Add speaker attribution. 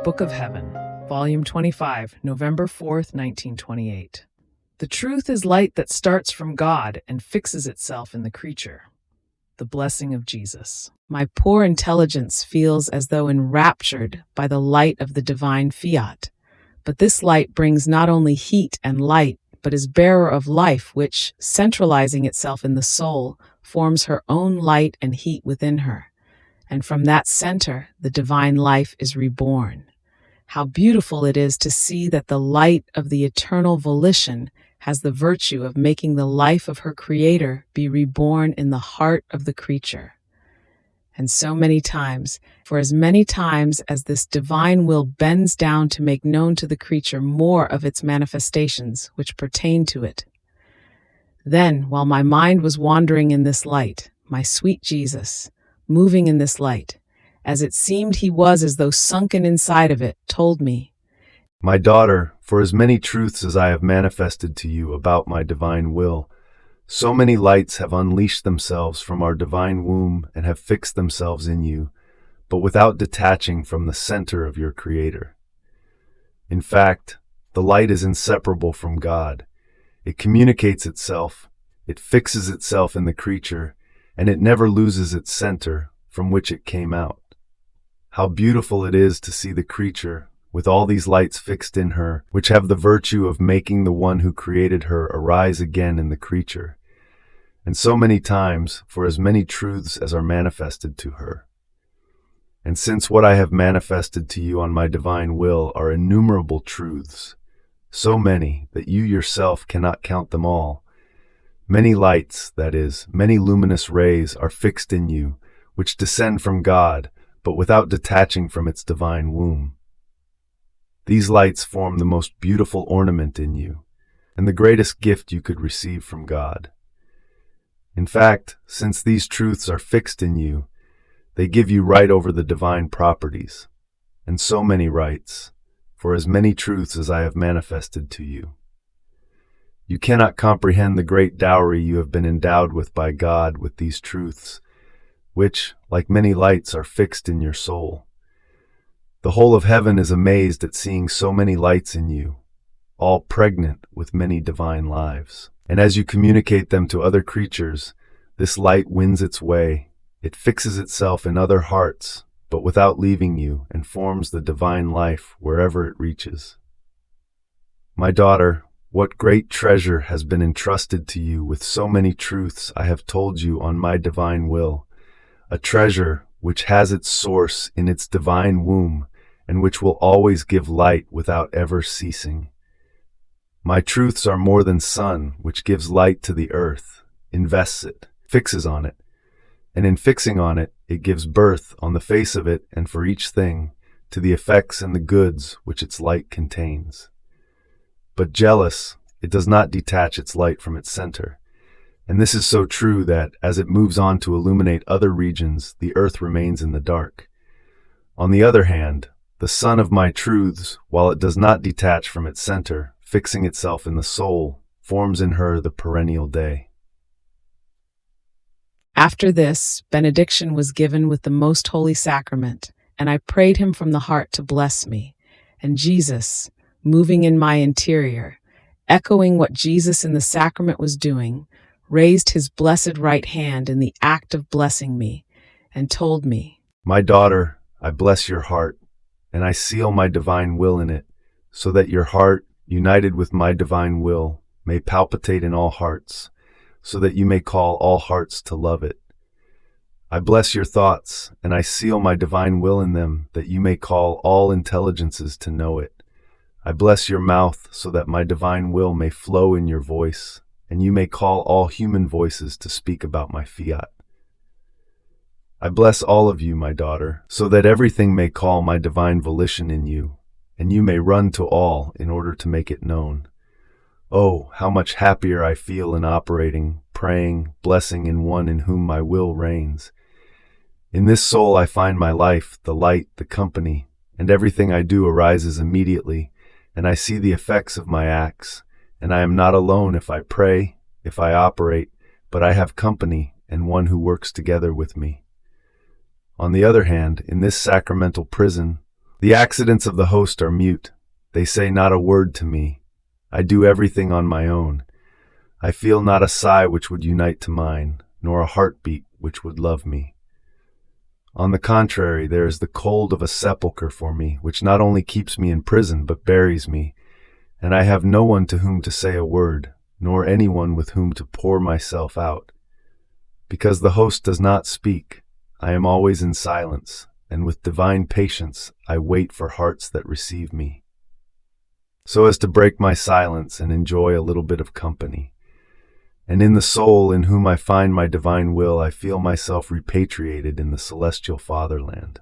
Speaker 1: Book of Heaven, Volume 25, November 4th, 1928. The truth is light that starts from God and fixes itself in the creature. The blessing of Jesus. My poor intelligence feels as though enraptured by the light of the divine fiat. But this light brings not only heat and light, but is bearer of life, which, centralizing itself in the soul, forms her own light and heat within her. And from that center, the divine life is reborn. How beautiful it is to see that the light of the eternal volition has the virtue of making the life of her creator be reborn in the heart of the creature. And so many times, for as many times as this divine will bends down to make known to the creature more of its manifestations which pertain to it. Then, while my mind was wandering in this light, my sweet Jesus, moving in this light, as it seemed he was as though sunken inside of it, told me,
Speaker 2: "My daughter, for as many truths as I have manifested to you about my divine will, so many lights have unleashed themselves from our divine womb and have fixed themselves in you, but without detaching from the center of your Creator. In fact, the light is inseparable from God. It communicates itself, it fixes itself in the creature, and it never loses its center from which it came out. How beautiful it is to see the creature, with all these lights fixed in her, which have the virtue of making the one who created her arise again in the creature. And so many times, for as many truths as are manifested to her. And since what I have manifested to you on my divine will are innumerable truths, so many that you yourself cannot count them all, many lights, that is, many luminous rays, are fixed in you, which descend from God, but without detaching from its divine womb. These lights form the most beautiful ornament in you, and the greatest gift you could receive from God. In fact, since these truths are fixed in you, they give you right over the divine properties, and so many rights, for as many truths as I have manifested to you. You cannot comprehend the great dowry you have been endowed with by God with these truths, which, like many lights, are fixed in your soul. The whole of heaven is amazed at seeing so many lights in you, all pregnant with many divine lives. And as you communicate them to other creatures, this light wins its way. It fixes itself in other hearts, but without leaving you, and forms the divine life wherever it reaches. My daughter, what great treasure has been entrusted to you with so many truths I have told you on my divine will, a treasure which has its source in its divine womb, and which will always give light without ever ceasing. My truths are more than sun, which gives light to the earth, invests it, fixes on it, and in fixing on it, it gives birth on the face of it and for each thing to the effects and the goods which its light contains. But jealous, it does not detach its light from its center. And this is so true that, as it moves on to illuminate other regions, the earth remains in the dark. On the other hand, the sun of my truths, while it does not detach from its center, fixing itself in the soul, forms in her the perennial day.
Speaker 1: After this, benediction was given with the most holy sacrament, and I prayed him from the heart to bless me. And Jesus, moving in my interior, echoing what Jesus in the sacrament was doing, raised his blessed right hand in the act of blessing me, and told me,
Speaker 2: "My daughter, I bless your heart, and I seal my divine will in it, so that your heart, united with my divine will, may palpitate in all hearts, so that you may call all hearts to love it. I bless your thoughts, and I seal my divine will in them, that you may call all intelligences to know it. I bless your mouth, so that my divine will may flow in your voice, and you may call all human voices to speak about my fiat. I bless all of you, my daughter, so that everything may call my divine volition in you, and you may run to all in order to make it known. Oh, how much happier I feel in operating, praying, blessing in one in whom my will reigns. In this soul I find my life, the light, the company, and everything I do arises immediately, and I see the effects of my acts, and I am not alone if I pray, if I operate, but I have company and one who works together with me. On the other hand, in this sacramental prison, The accidents of the host are mute. They say not a word to me. I do everything on my own. I feel not a sigh which would unite to mine, nor a heartbeat which would love me. On the contrary, there is the cold of a sepulchre for me, which not only keeps me in prison, but buries me, and I have no one to whom to say a word, nor anyone with whom to pour myself out. Because the host does not speak, I am always in silence, and with divine patience I wait for hearts that receive me, so as to break my silence and enjoy a little bit of company. And in the soul in whom I find my divine will, I feel myself repatriated in the celestial fatherland.